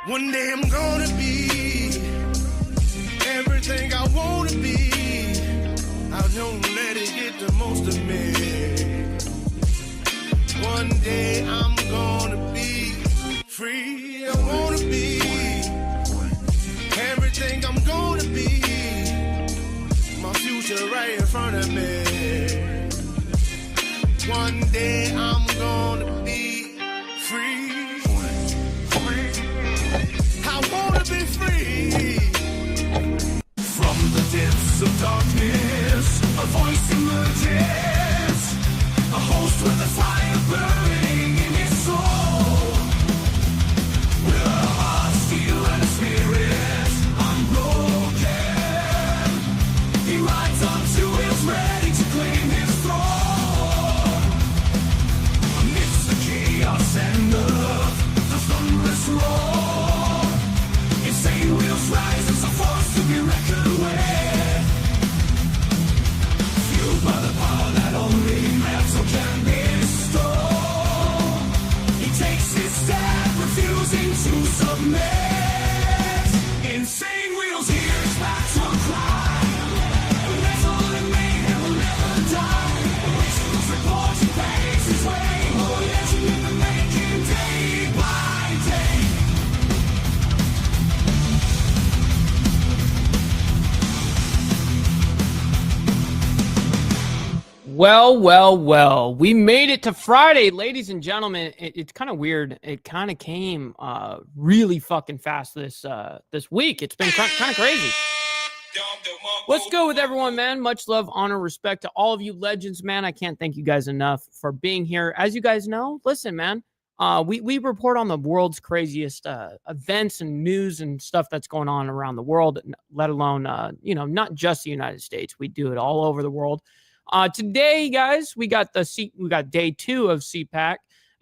One day I'm gonna be everything I wanna be. I don't let it get the most of me. One day I'm gonna be free. I wanna be everything I'm gonna be. My future right in front of me. One day I'm gonna be free. I wanna be free. From the depths of darkness, a voice emerges. A host with a fire burning in his soul. With a heart, steel, and a spirit unbroken. He rides on two wheels, ready to claim his throne. Amidst the chaos and earth, the thunderous roar. Insane wheels rise as a force to be reckoned with. Fueled by the power that only metal can bestow. He takes his stand, refusing to submit. Insane wheels hear his battle cry. Metal and mayhem will never die. Rituals report he paves his way. More legend in the making, day by day. Well. We made it to Friday, ladies and gentlemen. It's kind of weird. It kind of came really fucking fast this week. It's been kind of crazy. Let's go with everyone, man. Much love, honor, respect to all of you legends, man. I can't thank you guys enough for being here. As you guys know, listen, man. We report on the world's craziest events and news and stuff that's going on around the world, let alone not just the United States. We do it all over the world. Today, guys, we got day 2 of CPAC,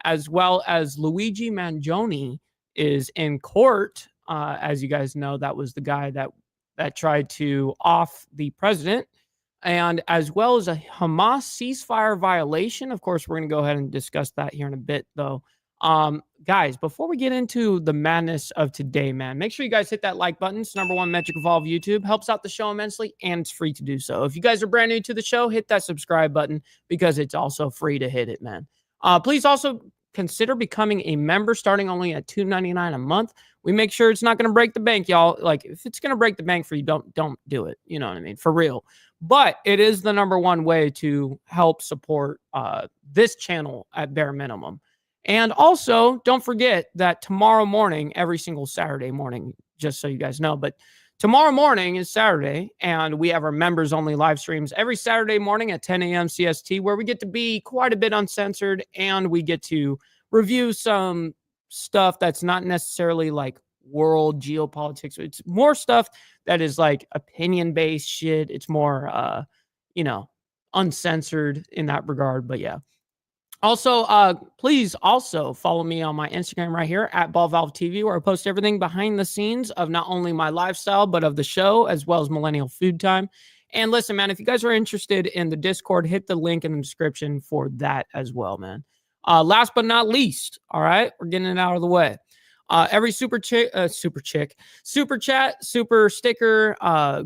as well as Luigi Mangione is in court. As you guys know, that was the guy that tried to off the president, and as well as a Hamas ceasefire violation. Of course, we're going to go ahead and discuss that here in a bit, though. Guys, before we get into the madness of today, man, make sure you guys hit that like button. It's #1 metric of all of YouTube. Helps out the show immensely, and it's free to do so. If you guys are brand new to the show, hit that subscribe button because it's also free to hit it, man. Please also consider becoming a member, starting only at $2.99 a month. We make sure it's not going to break the bank, y'all. Like, if it's going to break the bank for you, don't do it. You know what I mean? For real. But it is the #1 way to help support this channel at bare minimum. And also, don't forget that tomorrow morning, every single Saturday morning, just so you guys know, but tomorrow morning is Saturday, and we have our members-only live streams every Saturday morning at 10 a.m. CST, where we get to be quite a bit uncensored, and we get to review some stuff that's not necessarily like world geopolitics. It's more stuff that is like opinion-based shit. It's more, uncensored in that regard, but yeah. Also, please also follow me on my Instagram right here at BallValveTV, where I post everything behind the scenes of not only my lifestyle, but of the show, as well as Millennial Food Time. And listen, man, if you guys are interested in the Discord, hit the link in the description for that as well, man. Last but not least, all right, we're getting it out of the way. Every super chat, super sticker,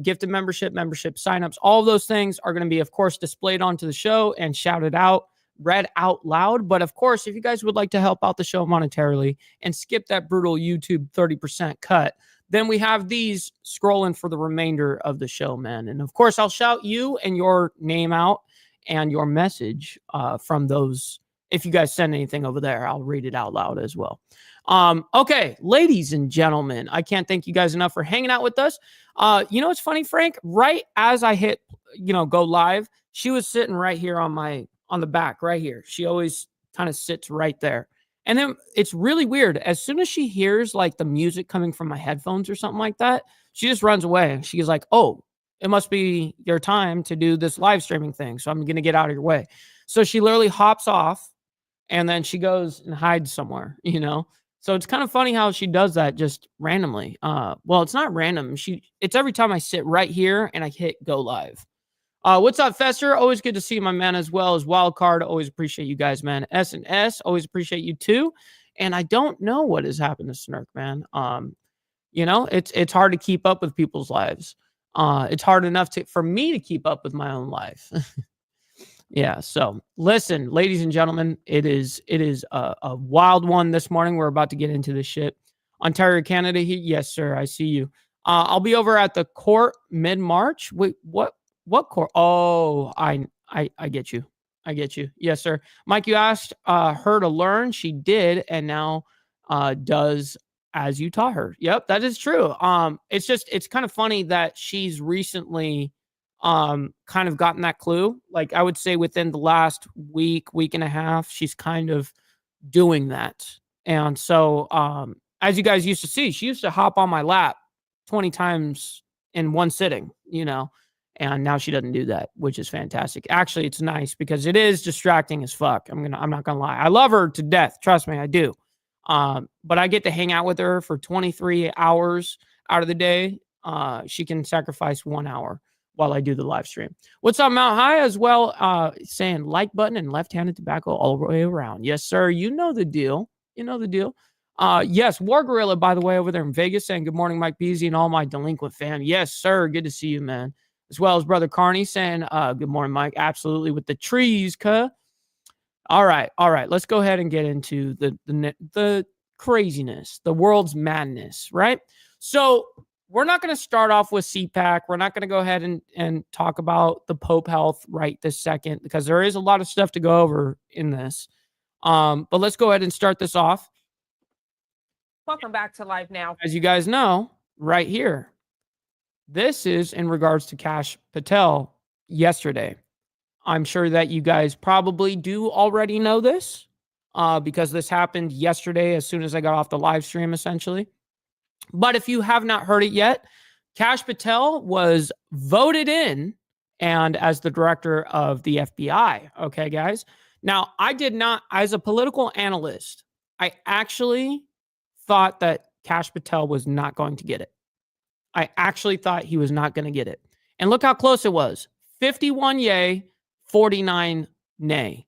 gifted membership signups, all of those things are going to be, of course, displayed onto the show and shouted out, read out loud. But of course, if you guys would like to help out the show monetarily and skip that brutal YouTube 30% cut, then we have these scrolling for the remainder of the show, man. And of course, I'll shout you and your name out and your message from those. If you guys send anything over there, I'll read it out loud as well. Okay, ladies and gentlemen, I can't thank you guys enough for hanging out with us. What's funny, Frank? Right as I hit, go live, she was sitting right here on the back right here. She always kind of sits right there. And then it's really weird. As soon as she hears like the music coming from my headphones or something like that, she just runs away. And she's like, oh, it must be your time to do this live streaming thing. So I'm going to get out of your way. So she literally hops off and then she goes and hides somewhere, So it's kind of funny how she does that just randomly. Well, it's not random. It's every time I sit right here and I hit go live. What's up, Fester? Always good to see you, my man, as well as Wildcard. Always appreciate you guys, man. S&S, always appreciate you too. And I don't know what has happened to Snark, man. It's hard to keep up with people's lives. It's hard enough for me to keep up with my own life. Yeah. So listen, ladies and gentlemen, it is a wild one this morning. We're about to get into this shit. Ontario, Canada. Yes, sir. I see you. I'll be over at the court mid-March. Wait, what court? Oh, I get you. I get you. Yes, sir. Mike, you asked her to learn. She did, and now does as you taught her. Yep, that is true. It's kind of funny that she's recently kind of gotten that clue. Like I would say within the last week and a half, she's kind of doing that. And so as you guys used to see, she used to hop on my lap 20 times in one sitting, and now she doesn't do that, which is fantastic. Actually, it's nice because it is distracting as fuck. I'm not gonna lie. I love her to death. Trust me, I do. But I get to hang out with her for 23 hours out of the day. She can sacrifice 1 hour while I do the live stream. What's up, Mount High as well? Saying like button and left-handed tobacco all the way around. Yes, sir. You know the deal. Yes, War Gorilla, by the way, over there in Vegas saying good morning, Mike Beasley and all my delinquent fam. Yes, sir. Good to see you, man. As well as Brother Carney saying good morning, Mike. Absolutely with the trees, cuh. All right. Let's go ahead and get into the craziness, the world's madness, right? So we're not going to start off with CPAC. We're not going to go ahead and talk about the Pope health right this second because there is a lot of stuff to go over in this. But let's go ahead and start this off. Welcome back to Live Now. As you guys know, right here, this is in regards to Kash Patel yesterday. I'm sure that you guys probably do already know this because this happened yesterday as soon as I got off the live stream, essentially. But if you have not heard it yet, Kash Patel was voted in and as the director of the FBI. Okay, guys. Now, I did not, as a political analyst, I actually thought that Kash Patel was not going to get it. I actually thought he was not going to get it. And look how close it was. 51 yay, 49 nay.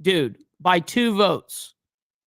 Dude, by 2 votes.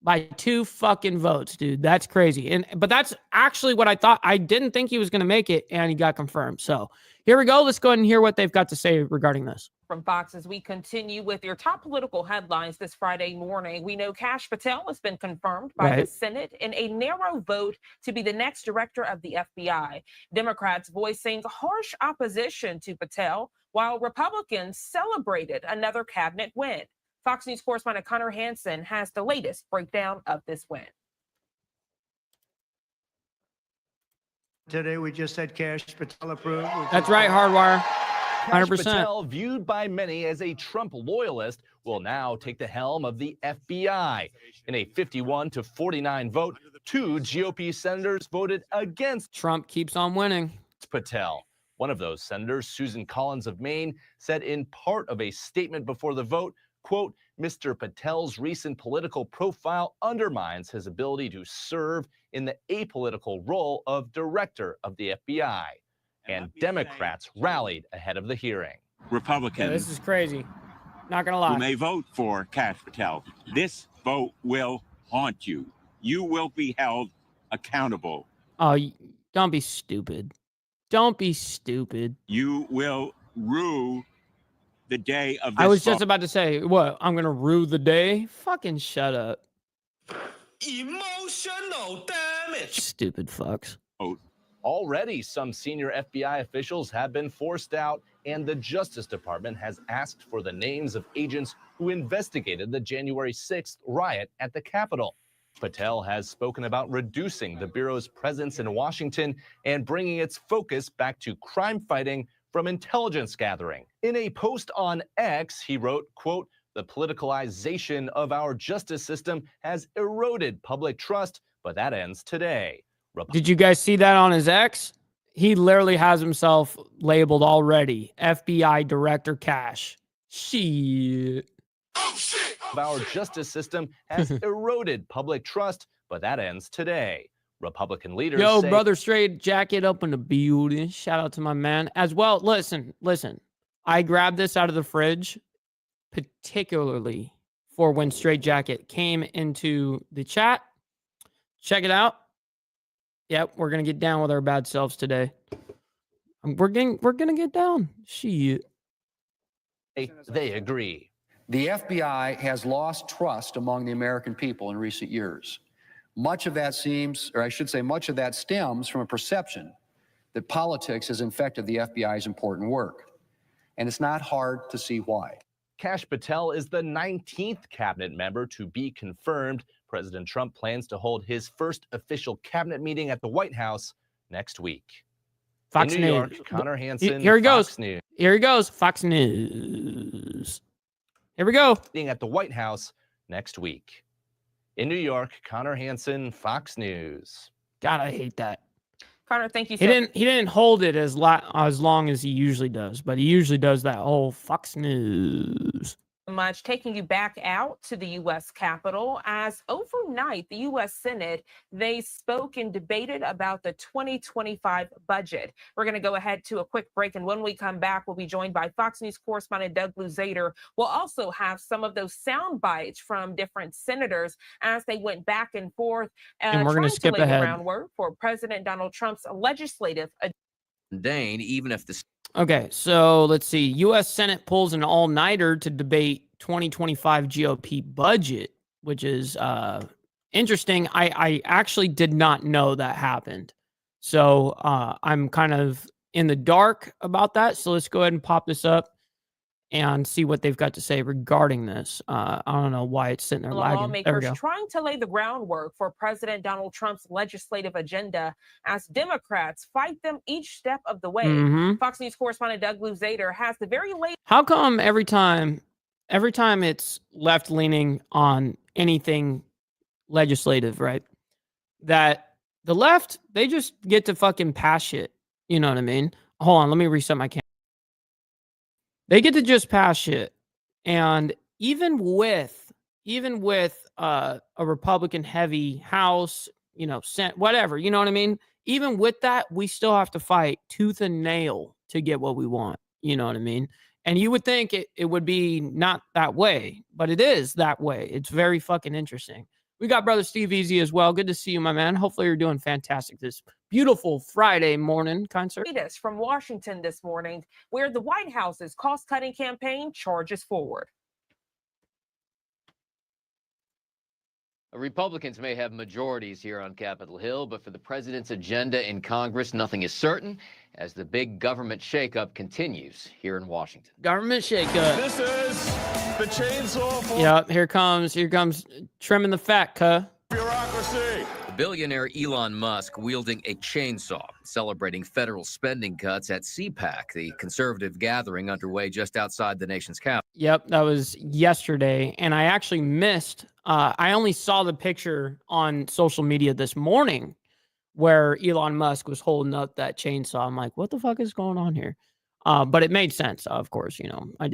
By 2 fucking votes, dude. That's crazy. But that's actually what I thought. I didn't think he was going to make it, and he got confirmed. So here we go. Let's go ahead and hear what they've got to say regarding this. From Fox, as we continue with your top political headlines this Friday morning, we know Kash Patel has been confirmed by the Senate in a narrow vote to be the next director of the FBI. Democrats voicing harsh opposition to Patel, while Republicans celebrated another cabinet win. Fox News correspondent Connor Hansen has the latest breakdown of this win. Today we just had Kash Patel approved. That's right, Hardwire. 100%. Kash Patel, viewed by many as a Trump loyalist, will now take the helm of the FBI. In a 51-49 vote, 2 GOP senators voted against Trump keeps on winning. Patel. One of those senators, Susan Collins of Maine, said in part of a statement before the vote, quote, Mr. Patel's recent political profile undermines his ability to serve in the apolitical role of director of the FBI. And Democrats rallied ahead of the hearing. Republicans. Yeah, this is crazy. Not gonna lie. Who may vote for Kash Patel. This vote will haunt you. You will be held accountable. Oh, don't be stupid. Don't be stupid. You will rue the day of this I was vote. just about to say, what? I'm gonna rue the day? Fucking shut up. Emotional damage. Stupid fucks. Already, some senior FBI officials have been forced out, and the Justice Department has asked for the names of agents who investigated the January 6th riot at the Capitol. Patel has spoken about reducing the Bureau's presence in Washington and bringing its focus back to crime fighting from intelligence gathering. In a post on X, he wrote, quote, the politicalization of our justice system has eroded public trust, but that ends today. Did you guys see that on his X? He literally has himself labeled already FBI Director Kash. Shit. Our justice system has eroded public trust, but that ends today. Republican leaders say, Brother Straight Jacket up in the building. Shout out to my man. As well, listen. I grabbed this out of the fridge, particularly for when Straight Jacket came into the chat Check it out. Yep, we're gonna get down with our bad selves today. We're gonna get down. Shit. They agree. The FBI has lost trust among the American people in recent years. Much of that seems, or I should say, much of that stems from a perception that politics has infected the FBI's important work. And it's not hard to see why. Kash Patel is the 19th cabinet member to be confirmed. President Trump plans to hold his first official cabinet meeting at the White House next week. Fox In New News. York, Connor Hansen. Here he goes. Fox News. Here he goes. Fox News. Here we go. Meeting at the White House next week. In New York, Connor Hansen, Fox News. God, I hate that. Connor, thank you He so didn't hold it as long as he usually does, but he usually does that whole Fox News. much, taking you back out to the U.S. Capitol, as overnight the U.S. Senate, they spoke and debated about the 2025 budget. We're going to go ahead to a quick break, and when we come back, we'll be joined by Fox News correspondent Doug Luzader. We'll also have some of those sound bites from different senators as they went back and forth, and we're going to skip lay ahead. the groundwork for President Donald Trump's legislative Dane, even if the Okay, so let's see. U.S. Senate pulls an all-nighter to debate 2025 GOP budget, which is interesting. I actually did not know that happened. So I'm kind of in the dark about that. So let's go ahead and pop this up and see what they've got to say regarding this. I don't know why it's sitting there lagging. There we lawmakers go. trying to lay the groundwork for President Donald Trump's legislative agenda as Democrats fight them each step of the way. Mhm. Fox News correspondent Doug Luzader has the very latest. How come every time it's left-leaning on anything legislative, right, that the left, they just get to fucking pass shit? You know what I mean? Hold on, let me reset my camera. They get to just pass shit. And even with a Republican heavy House, you know, Senate, whatever, you know what I mean? Even with that, we still have to fight tooth and nail to get what we want. You know what I mean? And you would think it would be not that way, but it is that way. It's very fucking interesting. We got brother Steve Easy as well. Good to see you, my man. Hopefully you're doing fantastic this beautiful Friday morning, kind sir. Latest from Washington this morning, where the White House's cost-cutting campaign charges forward. Republicans may have majorities here on Capitol Hill, but for the president's agenda in Congress, nothing is certain as the big government shakeup continues here in Washington. Government shakeup. This is the chainsaw for Yep, here comes trimming the fat, cuh. bureaucracy. The billionaire Elon Musk wielding a chainsaw, celebrating federal spending cuts at CPAC, the conservative gathering underway just outside the nation's capital. Yep, that was yesterday, and I actually missed. I only saw the picture on social media this morning where Elon Musk was holding up that chainsaw. I'm like, what the fuck is going on here? But it made sense, of course. You know, I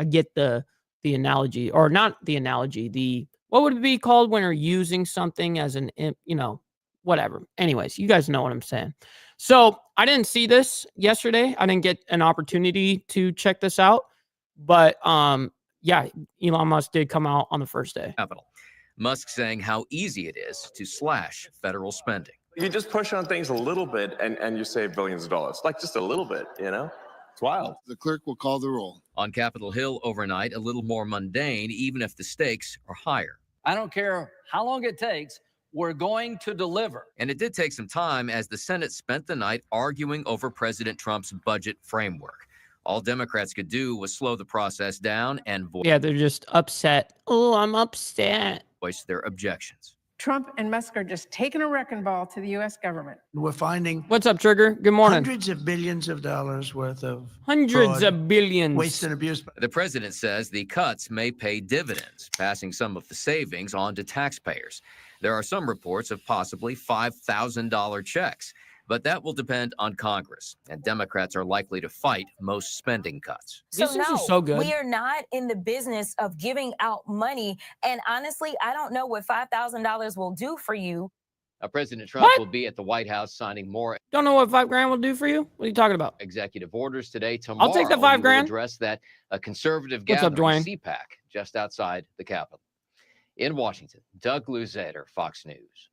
get the analogy, or not the analogy. What would it be called when you're using something as an, you know, whatever. Anyways, you guys know what I'm saying. So I didn't see this yesterday. I didn't get an opportunity to check this out, but yeah, Elon Musk did come out on the first day. Capital. Musk saying how easy it is to slash federal spending. You just push on things a little bit and you save billions of dollars. Like just a little bit, you know? It's wild. The clerk will call the roll. On Capitol Hill overnight, a little more mundane, even if the stakes are higher. I don't care how long it takes. We're going to deliver. And it did take some time as the Senate spent the night arguing over President Trump's budget framework. All Democrats could do was slow the process down and Yeah, they're just upset. Oh, I'm upset. Voice their objections. Trump and Musk are just taking a wrecking ball to the U.S. government. We're finding What's up, Trigger? Good morning. hundreds of billions of dollars worth of Hundreds fraud, of billions. waste and abuse. The president says the cuts may pay dividends, passing some of the savings on to taxpayers. There are some reports of possibly $5,000 checks, but that will depend on Congress, and Democrats are likely to fight most spending cuts. These things are so good. We are not in the business of giving out money, and honestly, I don't know what $5,000 will do for you. President Trump will be at the White House signing more Don't know what $5,000 will do for you? What are you talking about? executive orders today. Tomorrow, I'll take the he will $5,000. address that conservative What's up, gathering, Dwayne? CPAC, just outside the Capitol. In Washington, Doug Luzader, Fox News.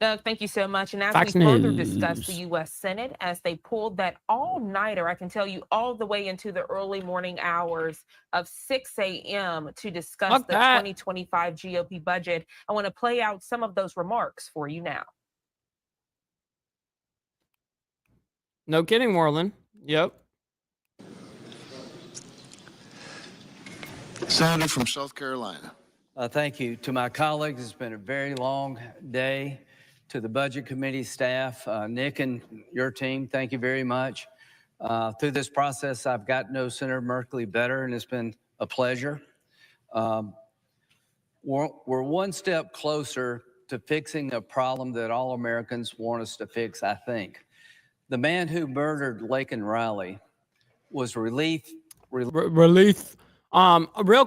Doug, thank you so much. And as Fox we further News. discuss the U.S. Senate, as they pulled that all-nighter, I can tell you all the way into the early morning hours of 6 a.m. to discuss Fuck the that. 2025 GOP budget. I want to play out some of those remarks for you now. No kidding, Moreland. Yep. Senator from South Carolina. Thank you. To my colleagues, it's been a very long day. To the Budget Committee staff, Nick and your team, thank you very much. Through this process, I've got to know Senator Merkley better, and it's been a pleasure. We're one step closer to fixing a problem that all Americans want us to fix, I think. The man who murdered Laken Riley was released. Real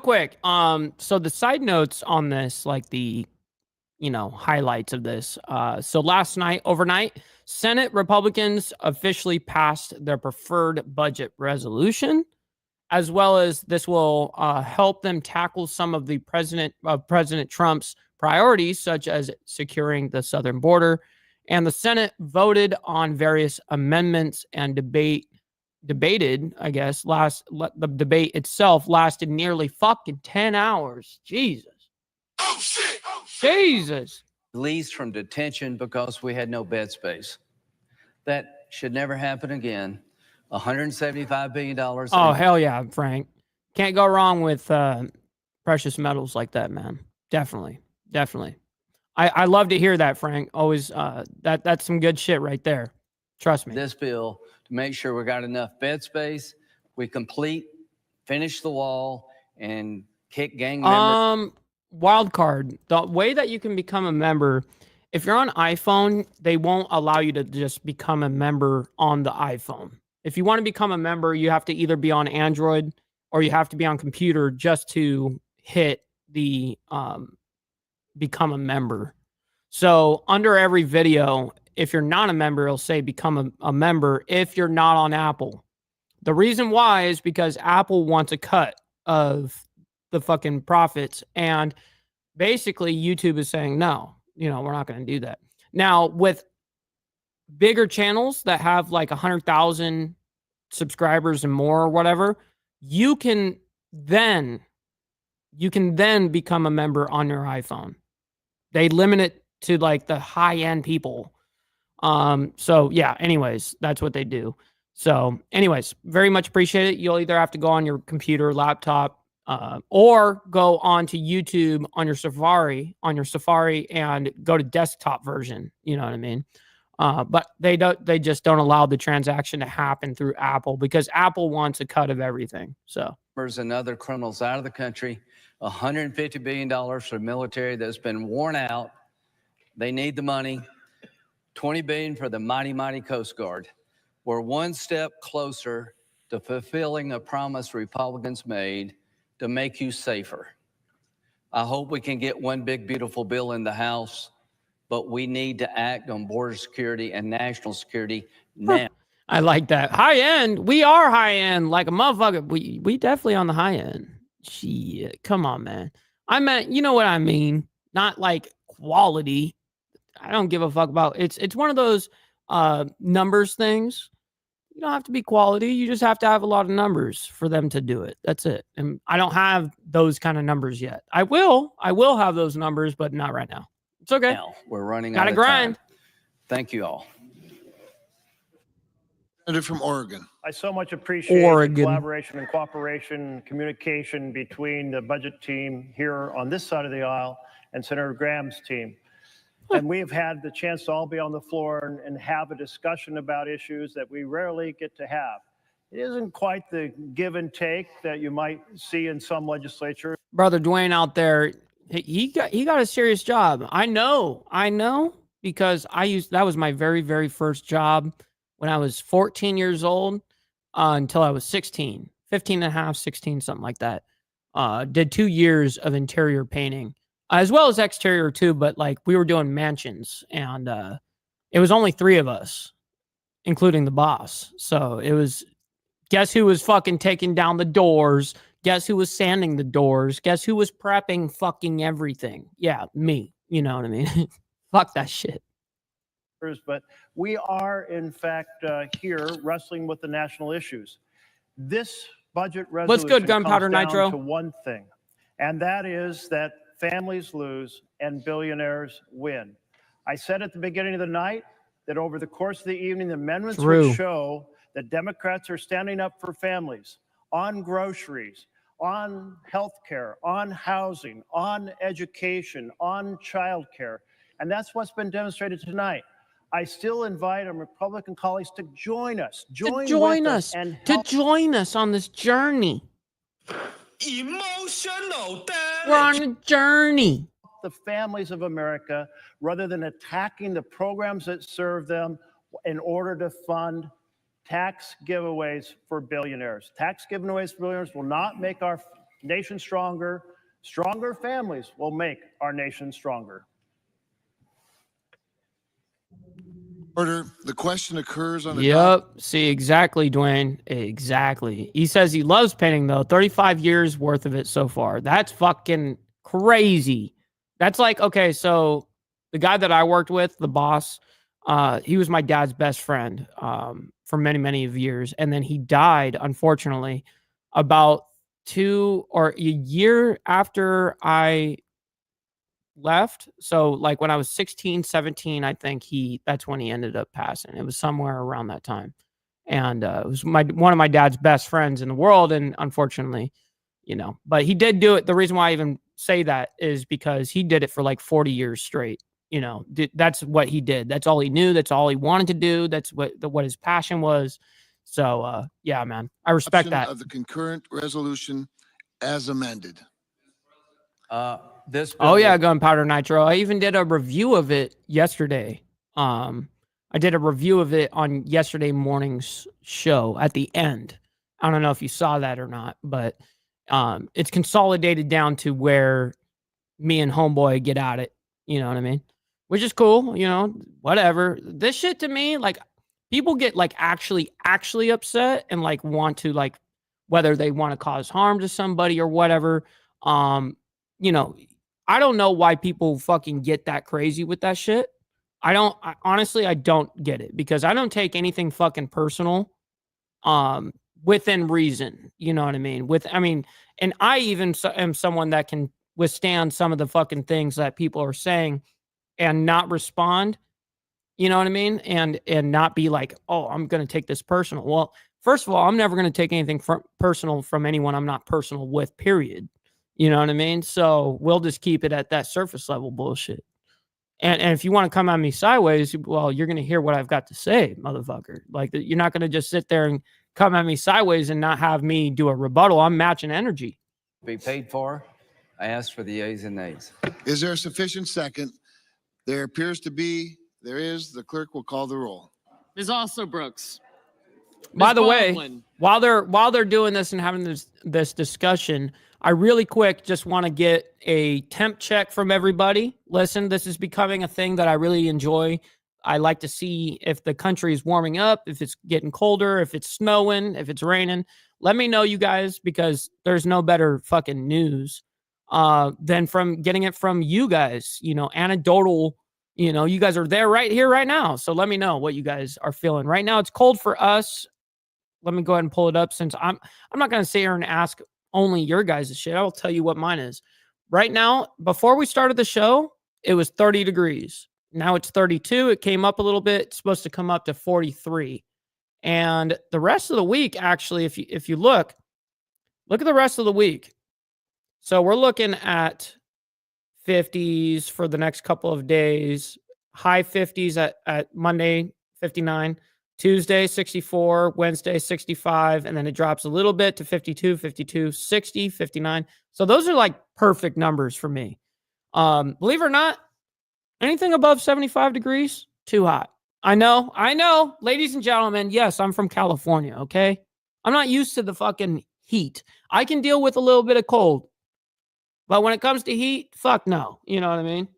quick. So the side notes on this, like the, highlights of this. So overnight, Senate Republicans officially passed their preferred budget resolution, as well as this will help them tackle some of the President Trump's priorities, such as securing the southern border. And the Senate voted on various amendments and debated, I guess, the debate itself lasted nearly fucking 10 hours. Jesus. Oh, shit. Jesus. Released from detention because we had no bed space. That should never happen again. $175 billion. Oh, hell yeah, Frank. Can't go wrong with precious metals like that, man. Definitely. I love to hear that, Frank. Always, that's some good shit right there. Trust me. This bill to make sure we got enough bed space, we finish the wall, and kick gang members. Wild card. The way that you can become a member, if you're on iPhone, they won't allow you to just become a member on the iPhone. If you want to become a member, you have to either be on Android or you have to be on computer just to hit the become a member. So under every video, if you're not a member, it'll say become a member if you're not on Apple. The reason why is because Apple wants a cut of the fucking profits. And basically YouTube is saying, no, we're not going to do that. Now with bigger channels that have like 100,000 subscribers and more or whatever, you can then become a member on your iPhone. They limit it to like the high end people. So yeah, anyways, that's what they do. So anyways, very much appreciate it. You'll either have to go on your computer, laptop, or go onto YouTube on your Safari and go to desktop version. You know what I mean? But they just don't allow the transaction to happen through Apple because Apple wants a cut of everything. So and other criminals out of the country, $150 billion for the military that's been worn out. They need the money. $20 billion for the mighty Coast Guard. We're one step closer to fulfilling a promise Republicans made to make you safer. I hope we can get one big, beautiful bill in the House, but we need to act on border security and national security now. I like that. High end. We are high end like a motherfucker. We definitely on the high end. Shit. Come on, man. I meant, you know what I mean? Not like quality. I don't give a fuck about it's one of those numbers things. You don't have to be quality. You just have to have a lot of numbers for them to do it. That's it. And I don't have those kind of numbers yet. I will have those numbers, but not right now. It's okay. Now, we're running Gotta out of grind. time. Thank you all. Senator from Oregon. I so much appreciate Oregon. the collaboration and cooperation, communication between the budget team here on this side of the aisle and Senator Graham's team. And we have had the chance to all be on the floor and have a discussion about issues that we rarely get to have. It isn't quite the give and take that you might see in some legislatures. Brother Dwayne out there, he got a serious job. I know, because that was my very, very first job when I was 14 years old until I was 16, 15 and a half, 16, something like that. Did 2 years of interior painting. As well as exterior too, but like we were doing mansions and it was only 3 of us, including the boss. So it was, guess who was fucking taking down the doors? Guess who was sanding the doors? Guess who was prepping fucking everything? Yeah, me. You know what I mean? Fuck that shit. but we are, in fact, here wrestling with the national issues. This budget resolution What's good, Gunpowder comes down Nitro? to one thing, and that is that families lose and billionaires win. I said at the beginning of the night that over the course of the evening, the amendments would show that Democrats are standing up for families on groceries, on health care, on housing, on education, on childcare. And that's what's been demonstrated tonight. I still invite our Republican colleagues to join us. Join us and to join us on this journey. Emotional damage. We're on a journey. The families of America, rather than attacking the programs that serve them in order to fund tax giveaways for billionaires. Tax giveaways for billionaires will not make our nation stronger. Stronger families will make our nation stronger. Order. The question occurs on the Yep. See, exactly, Dwayne. Exactly. He says he loves painting, though. 35 years worth of it so far. That's fucking crazy. That's like, okay, so the guy that I worked with, the boss, he was my dad's best friend for many, many years. And then he died, unfortunately, about 2 or a year after I left. So like when I was 16, 17, I think that's when he ended up passing. It was somewhere around that time. And it was one of my dad's best friends in the world. And unfortunately, but he did do it. The reason why I even say that is because he did it for like 40 years straight. That's what he did. That's all he knew. That's all he wanted to do. That's what his passion was. So yeah, man, I respect that. Of the concurrent resolution as amended. Oh yeah, Gunpowder Nitro. I even did a review of it yesterday. I did a review of it on yesterday morning's show at the end. I don't know if you saw that or not, but it's consolidated down to where me and Homeboy get at it. You know what I mean? Which is cool. Whatever. This shit to me, like people get like actually upset and like want to like whether they want to cause harm to somebody or whatever. I don't know why people fucking get that crazy with that shit. Honestly, I don't get it because I don't take anything fucking personal within reason. You know what I mean? And I even am someone that can withstand some of the fucking things that people are saying and not respond. You know what I mean? And not be like, oh, I'm going to take this personal. Well, first of all, I'm never going to take anything personal from anyone I'm not personal with, period. You know what I mean? So we'll just keep it at that surface level bullshit. And if you want to come at me sideways, well, you're going to hear what I've got to say, motherfucker. Like, you're not going to just sit there and come at me sideways and not have me do a rebuttal. I'm matching energy. Be paid for. I asked for the yeas and nays. Is there a sufficient second? There appears to be. There is. The clerk will call the roll. There's also Brooks. By the way, while they're doing this and having this discussion, I really quick just want to get a temp check from everybody. Listen, this is becoming a thing that I really enjoy. I like to see if the country is warming up, if it's getting colder, if it's snowing, if it's raining. Let me know, you guys, because there's no better fucking news than from getting it from you guys. Anecdotal. You guys are there right here, right now. So let me know what you guys are feeling. Right now, it's cold for us. Let me go ahead and pull it up since I'm not going to sit here and ask only your guys' shit. I'll tell you what mine is. Right now, before we started the show, it was 30 degrees. Now it's 32. It came up a little bit. It's supposed to come up to 43. And the rest of the week, actually, if you look at the rest of the week. So we're looking at 50s for the next couple of days. High 50s at Monday, 59. Tuesday, 64, Wednesday, 65, and then it drops a little bit to 52, 52, 60, 59. So those are like perfect numbers for me. Believe it or not, anything above 75 degrees, too hot. I know, ladies and gentlemen, yes, I'm from California, okay? I'm not used to the fucking heat. I can deal with a little bit of cold. But when it comes to heat, fuck no. You know what I mean?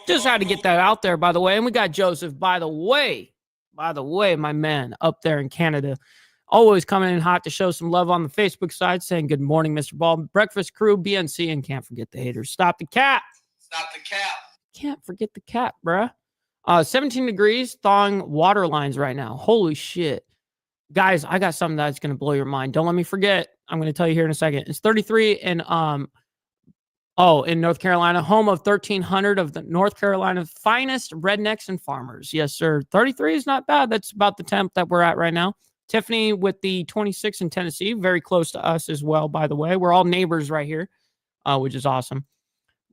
Just had to get that out there, by the way. And we got Joseph, by the way, my man up there in Canada, always coming in hot to show some love on the Facebook side, saying good morning, Mr. Ball. Breakfast crew, BNC, and can't forget the haters. Stop the cap. Stop the cap. can't forget the cat, bruh. 17 degrees, thawing water lines right now. Holy shit. Guys, I got something that's going to blow your mind. Don't let me forget. I'm going to tell you here in a second. It's 33 in North Carolina, home of 1,300 of the North Carolina's finest rednecks and farmers. Yes, sir. 33 is not bad. That's about the temp that we're at right now. Tiffany with the 26 in Tennessee, very close to us as well, by the way. We're all neighbors right here, which is awesome.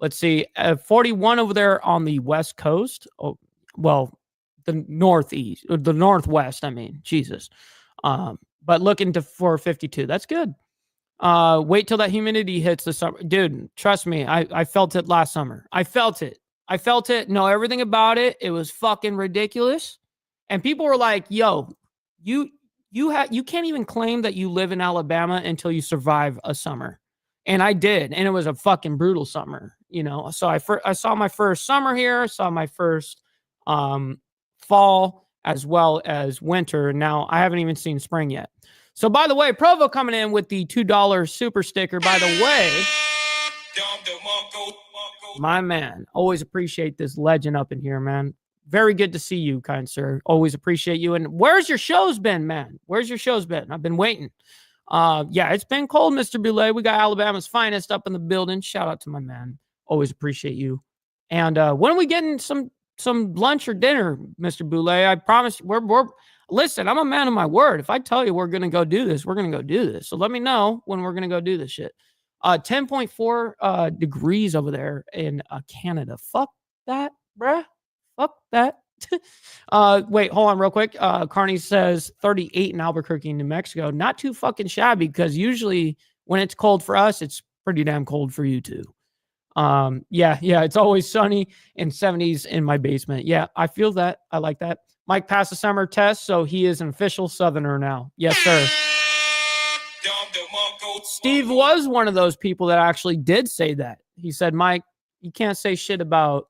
Let's see. 41 over there on the West Coast. Oh, well, the Northeast, or the Northwest, I mean. Jesus. But looking for 52. That's good. Wait till that humidity hits the summer. Dude, trust me. I felt it last summer. I felt it. Know everything about it. It was fucking ridiculous. And people were like, yo, you can't even claim that you live in Alabama until you survive a summer. And I did. And it was a fucking brutal summer, you know? So I saw my first summer here. I saw my first fall as well as winter. Now I haven't even seen spring yet. So by the way, Provo coming in with the $2 super sticker. By the way, my man, always appreciate this legend up in here, man. Very good to see you, kind sir. Always appreciate you. And where's your shows been, man? Where's your shows been? I've been waiting. Yeah, it's been cold, Mr. Boulay. We got Alabama's finest up in the building. Shout out to my man. Always appreciate you. And when are we getting some lunch or dinner, Mr. Boulay? I promise. Listen, I'm a man of my word. If I tell you we're gonna go do this, we're gonna go do this. So let me know when we're gonna go do this shit. 10.4 degrees over there in Canada. Fuck that, bruh. Fuck that. Wait, hold on real quick. Carney says 38 in Albuquerque, New Mexico. Not too fucking shabby, because usually when it's cold for us, it's pretty damn cold for you too. Yeah, it's always sunny and 70s in my basement. Yeah, I feel that. I like that. Mike passed the summer test, so he is an official Southerner now. Yes, sir. Steve was one of those people that actually did say that. He said, Mike, you can't say shit about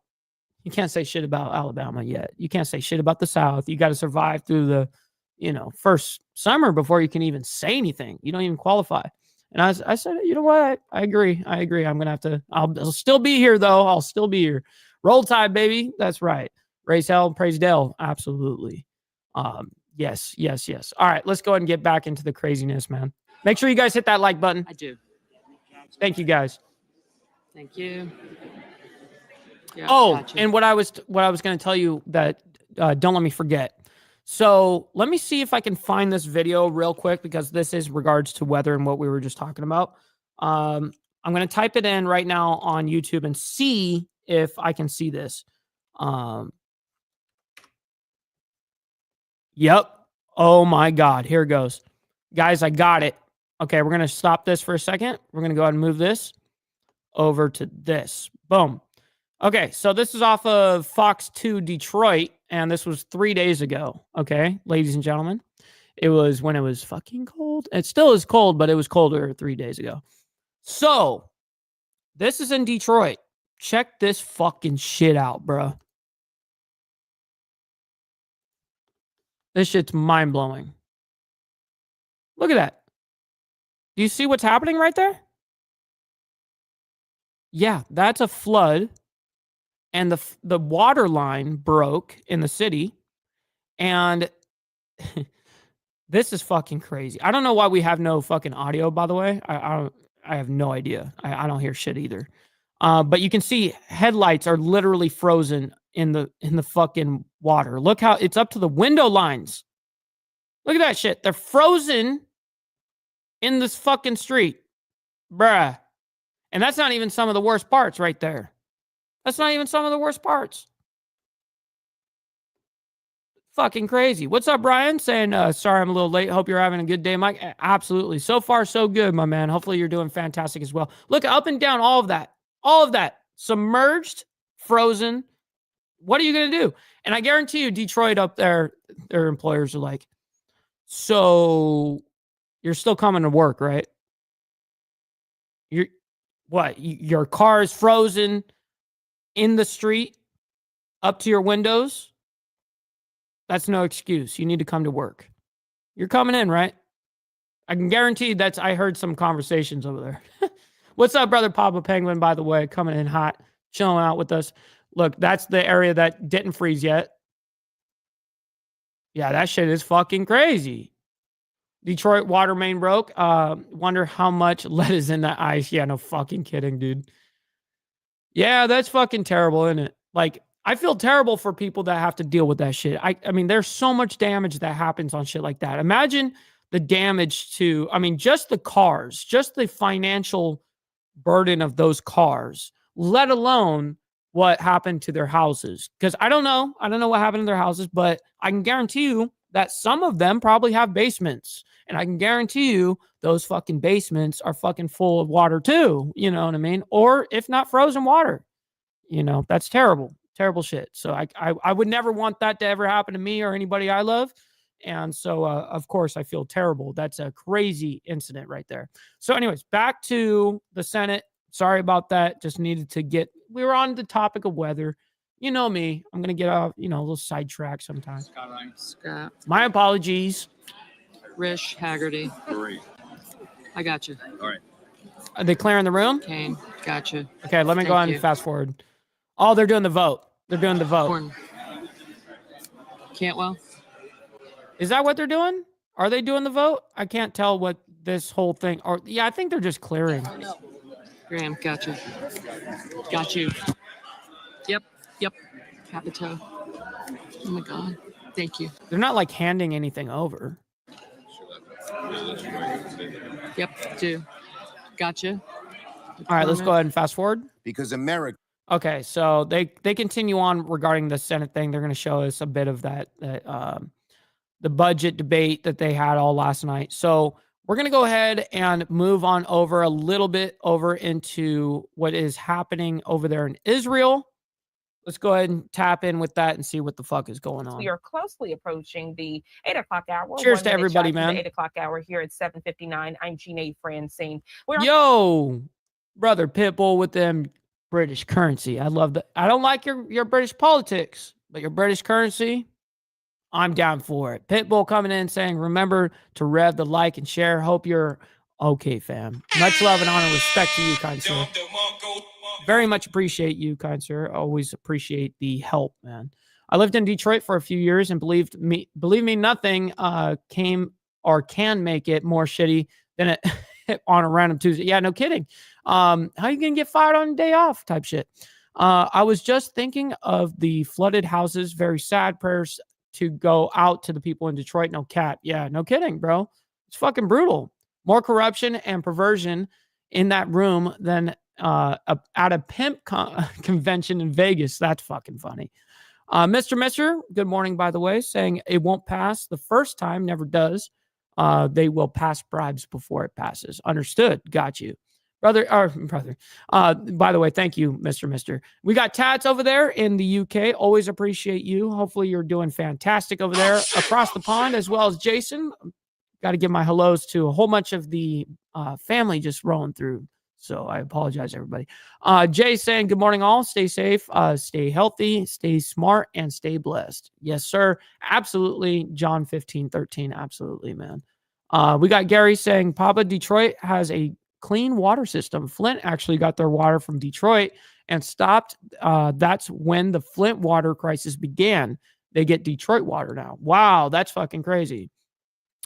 Alabama yet. You can't say shit about the South. You got to survive through the, first summer before you can even say anything. You don't even qualify. And I said, you know what? I agree. I'm going to have to, I'll still be here though. I'll still be here. Roll Tide, baby. That's right. Raise hell, praise Dell. Absolutely. Yes. All right, let's go ahead and get back into the craziness, man. Make sure you guys hit that like button. I do. Thank you, guys. Thank you. Yeah, gotcha. And what I was going to tell you that don't let me forget. So let me see if I can find this video real quick, because this is regards to weather and what we were just talking about. I'm going to type it in right now on YouTube and see if I can see this. Yep. Oh my God. Here it goes. Guys, I got it. Okay, we're going to stop this for a second. We're going to go ahead and move this over to this. Boom. Okay, so this is off of Fox 2 Detroit, and this was 3 days ago. Okay, ladies and gentlemen. It was when it was fucking cold. It still is cold, but it was colder 3 days ago. So, this is in Detroit. Check this fucking shit out, bro. This shit's mind-blowing. Look at that. Do you see what's happening right there? Yeah, that's a flood. And the water line broke in the city. And this is fucking crazy. I don't know why we have no fucking audio, by the way. I have no idea. I don't hear shit either. But you can see headlights are literally frozen in the fucking water. Look how it's up to the window lines. Look at that shit. They're frozen in this fucking street. Bruh. And that's not even some of the worst parts right there. That's not even some of the worst parts. Fucking crazy. What's up, Brian? Saying, sorry I'm a little late. Hope you're having a good day, Mike. Absolutely. So far, so good, my man. Hopefully you're doing fantastic as well. Look, up and down, all of that. All of that. Submerged, frozen. What are you going to do? And I guarantee you, Detroit up there, their employers are like, so you're still coming to work, right? Your car is frozen in the street up to your windows? That's no excuse. You need to come to work. You're coming in, right? I can guarantee I heard some conversations over there. What's up, brother Papa Penguin, by the way, coming in hot, chilling out with us. Look, that's the area that didn't freeze yet. Yeah, that shit is fucking crazy. Detroit water main broke. Wonder how much lead is in that ice. Yeah, no fucking kidding, dude. Yeah, that's fucking terrible, isn't it? Like, I feel terrible for people that have to deal with that shit. I mean, there's so much damage that happens on shit like that. Imagine the damage to, I mean, just the cars, just the financial burden of those cars, let alone what happened to their houses. Because I don't know what happened to their houses, but I can guarantee you that some of them probably have basements. And I can guarantee you those fucking basements are fucking full of water too. You know what I mean? Or if not frozen water, you know, that's terrible, terrible shit. So I would never want that to ever happen to me or anybody I love. And so, of course, I feel terrible. That's a crazy incident right there. So anyways, back to the Senate. Sorry about that. Just needed to get, we were on the topic of weather. You know me, I'm going to get off, you know, a little sidetrack sometimes. Scott. My apologies. Rish Haggerty. Great. I got you. All right. Are they clearing the room? Kane. Gotcha. Okay, let me go on and fast forward. Oh, they're doing the vote. They're doing the vote. Cantwell. Is that what they're doing? Are they doing the vote? I can't tell what this whole thing, or yeah, I think they're just clearing. Graham, gotcha. Got you. Yep. Capito. Oh my God. Thank you. They're not like handing anything over. Yep, do. Gotcha. All right, let's go ahead and fast forward. Because America. Okay, so they continue on regarding the Senate thing. They're going to show us a bit of that the budget debate that they had all last night. So we're going to go ahead and move on over a little bit over into what is happening over there in Israel. Let's go ahead and tap in with that and see what the fuck is going on. We are closely approaching the 8 o'clock hour. Cheers to everybody, man. 8 o'clock hour here at 7:59. I'm Jeanette Francine. Yo, brother Pitbull with them British currency. I love that. I don't like your British politics, but your British currency, I'm down for it. Pitbull coming in saying, remember to rev the like and share. Hope you're okay, fam. Much love and honor and respect to you, kind sir. Very much appreciate you, kind sir. Always appreciate the help, man. I lived in Detroit for a few years and believe me, nothing came or can make it more shitty than it on a random Tuesday. Yeah, no kidding. How you gonna get fired on a day off type shit? I was just thinking of the flooded houses. Very sad. Prayers to go out to the people in Detroit. No cap. Yeah, no kidding, bro. It's fucking brutal. More corruption and perversion in that room than at a pimp convention in Vegas. That's fucking funny. Mr. Good morning, by the way, saying it won't pass the first time, never does. They will pass bribes before it passes. Understood. Got you. Brother. By the way, thank you, Mr. We got Tats over there in the UK. Always appreciate you. Hopefully you're doing fantastic over there across the pond, as well as Jason. Got to give my hellos to a whole bunch of the family just rolling through. So I apologize, everybody. Jay saying, good morning, all. Stay safe, stay healthy, stay smart, and stay blessed. Yes, sir. Absolutely. John 15:13. Absolutely, man. We got Gary saying, Papa, Detroit has a clean water system. Flint actually got their water from Detroit and stopped. That's when the Flint water crisis began. They get Detroit water now. Wow, that's fucking crazy.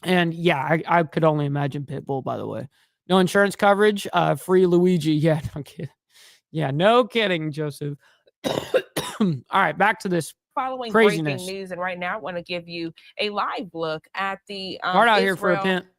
And yeah, I could only imagine Pitbull, by the way. No insurance coverage, free Luigi. Yeah, no kidding. Yeah, no kidding, Joseph. All right, back to this following craziness. Breaking news, and right now I want to give you a live look at the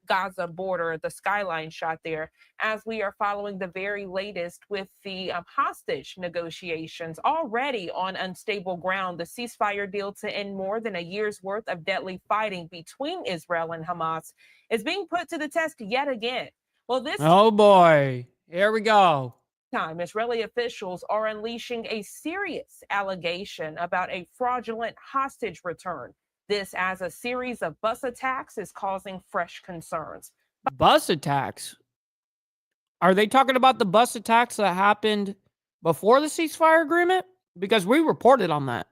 Gaza border, the skyline shot there, as we are following the very latest with the hostage negotiations already on unstable ground. The ceasefire deal to end more than a year's worth of deadly fighting between Israel and Hamas is being put to the test yet again. Well, this oh boy, here we go. Time, Israeli officials are unleashing a serious allegation about a fraudulent hostage return. This as a series of bus attacks is causing fresh concerns. Bus attacks? Are they talking about the bus attacks that happened before the ceasefire agreement? Because we reported on that.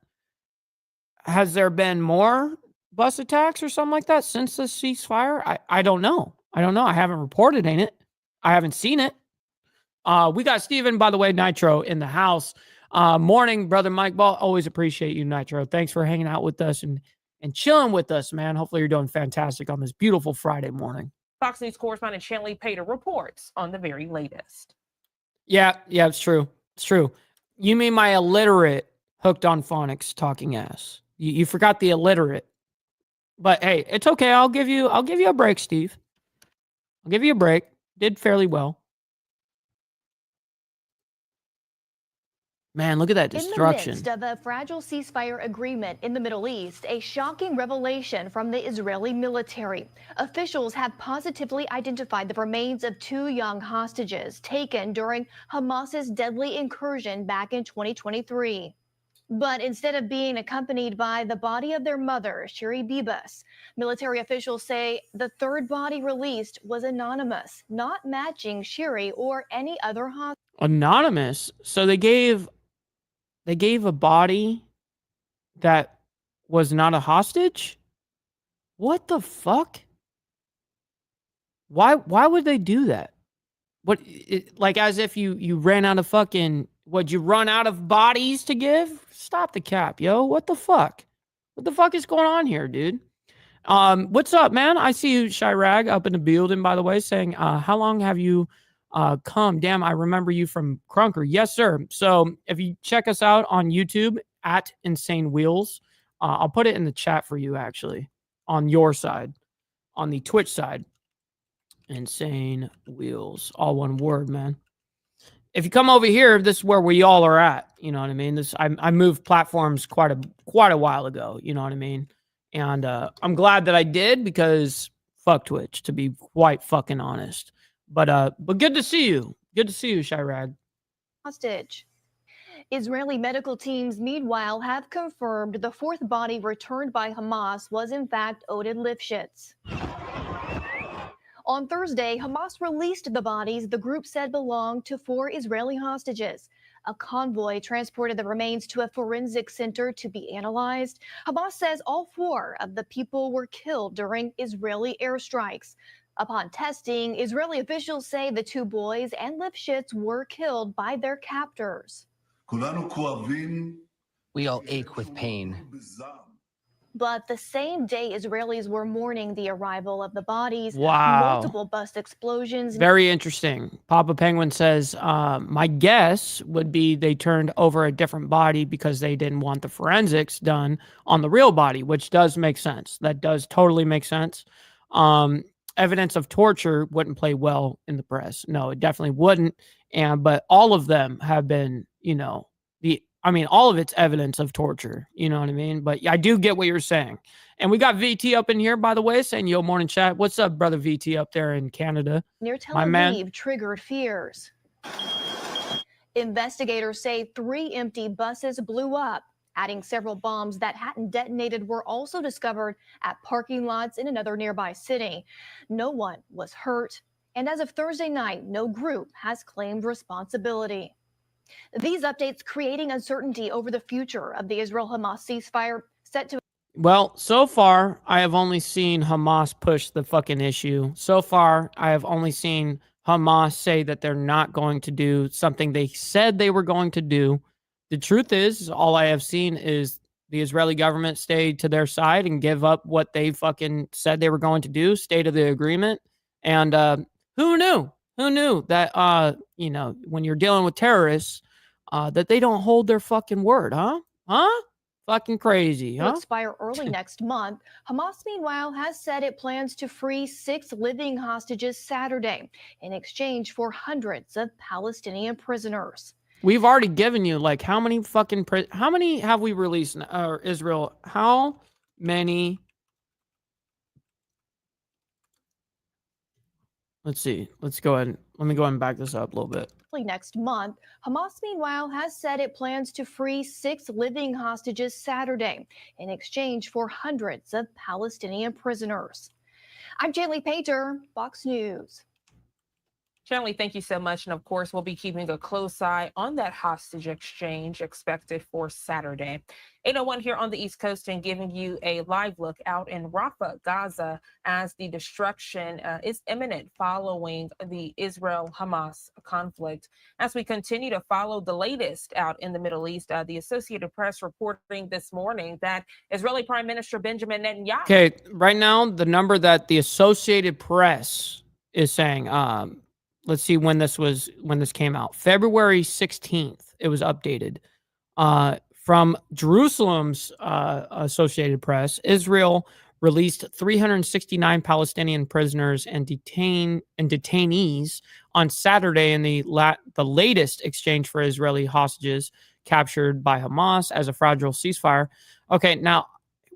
Has there been more bus attacks or something like that since the ceasefire? I don't know. I haven't reported in it. I haven't seen it. We got Steven, by the way, Nitro in the house. Morning, brother Mike Ball. Always appreciate you, Nitro. Thanks for hanging out with us and chilling with us, man. Hopefully you're doing fantastic on this beautiful Friday morning. Fox News correspondent Shanley Pater reports on the very latest. Yeah, it's true. It's true. You mean my illiterate hooked on phonics talking ass. You forgot the illiterate. But hey, it's okay. I'll give you a break, Steve. I'll give you a break. Did fairly well. Man, look at that destruction. In the midst of a fragile ceasefire agreement in the Middle East, a shocking revelation from the Israeli military. Officials have positively identified the remains of 2 young hostages taken during Hamas's deadly incursion back in 2023. But instead of being accompanied by the body of their mother, Shiri Bibas, military officials say the third body released was anonymous, not matching Shiri or any other hostage. Anonymous. So they gave a body that was not a hostage? What the fuck? Why would they do that? What, like as if you ran out of fucking, would you run out of bodies to give? Stop the cap, yo. What the fuck? What the fuck is going on here, dude? What's up, man? I see you, Chirag, up in the building, by the way, saying, how long have you come? Damn, I remember you from Crunker. Yes, sir. So if you check us out on YouTube at Insane Wheels, I'll put it in the chat for you, actually, on your side, on the Twitch side. Insane Wheels, all one word, man. If you come over here, this is where we all are at. You know what I mean? I moved platforms quite a while ago. You know what I mean? And I'm glad that I did because fuck Twitch, to be quite fucking honest. But good to see you. Good to see you, Chirag. Hostage. Israeli medical teams, meanwhile, have confirmed the 4th body returned by Hamas was in fact Oded Lifshitz. On Thursday, Hamas released the bodies the group said belonged to 4 Israeli hostages. A convoy transported the remains to a forensic center to be analyzed. Hamas says all 4 of the people were killed during Israeli airstrikes. Upon testing, Israeli officials say the 2 boys and Lifshitz were killed by their captors. We all ache with pain. But the same day, Israelis were mourning the arrival of the bodies. Wow. Multiple bus explosions. Very interesting. Papa Penguin says, my guess would be they turned over a different body because they didn't want the forensics done on the real body, which does make sense. That does totally make sense. Evidence of torture wouldn't play well in the press. No, it definitely wouldn't. But all of them have been, all of it's evidence of torture. You know what I mean? But I do get what you're saying. And we got VT up in here, by the way, saying, yo, morning chat. What's up, brother VT up there in Canada? Near Tel My Aviv man. triggered fears. Investigators say 3 empty buses blew up. Adding several bombs that hadn't detonated were also discovered at parking lots in another nearby city. No one was hurt. And as of Thursday night, no group has claimed responsibility. These updates creating uncertainty over the future of the Israel-Hamas ceasefire set to... Well, so far, I have only seen Hamas push the fucking issue. So far, I have only seen Hamas say that they're not going to do something they said they were going to do. The truth is, all I have seen is the Israeli government stay to their side and give up what they fucking said they were going to do, stay to the agreement. And who knew? Who knew that, when you're dealing with terrorists, that they don't hold their fucking word, huh? Huh? Fucking crazy, huh? Will expire early next month. Hamas, meanwhile, has said it plans to free 6 living hostages Saturday in exchange for hundreds of Palestinian prisoners. We've already given you, like, how many have we released, Israel? How many? Let's see. Let's go ahead. Let me go ahead and back this up a little bit. Next month, Hamas, meanwhile, has said it plans to free 6 living hostages Saturday in exchange for hundreds of Palestinian prisoners. I'm Jaylee Pater, Fox News. Shanley, thank you so much. And of course, we'll be keeping a close eye on that hostage exchange expected for Saturday. 8:01 here on the East Coast and giving you a live look out in Rafah, Gaza, as the destruction is imminent following the Israel-Hamas conflict. As we continue to follow the latest out in the Middle East, the Associated Press reporting this morning that Israeli Prime Minister Benjamin Netanyahu. Okay, right now, the number that the Associated Press is saying, let's see when this came out. February 16th, it was updated. From Jerusalem's Associated Press, Israel released 369 Palestinian prisoners and detainees on Saturday in the latest exchange for Israeli hostages captured by Hamas as a fragile ceasefire. Okay, now,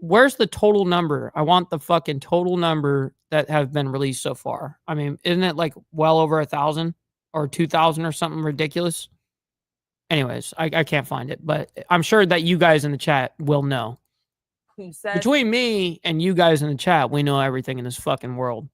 where's the total number? I want the fucking total number that have been released so far. I mean, isn't it like well over 1,000 or 2,000 or something ridiculous? Anyways, I can't find it, but I'm sure that you guys in the chat will know. Who says between me and you guys in the chat, we know everything in this fucking world.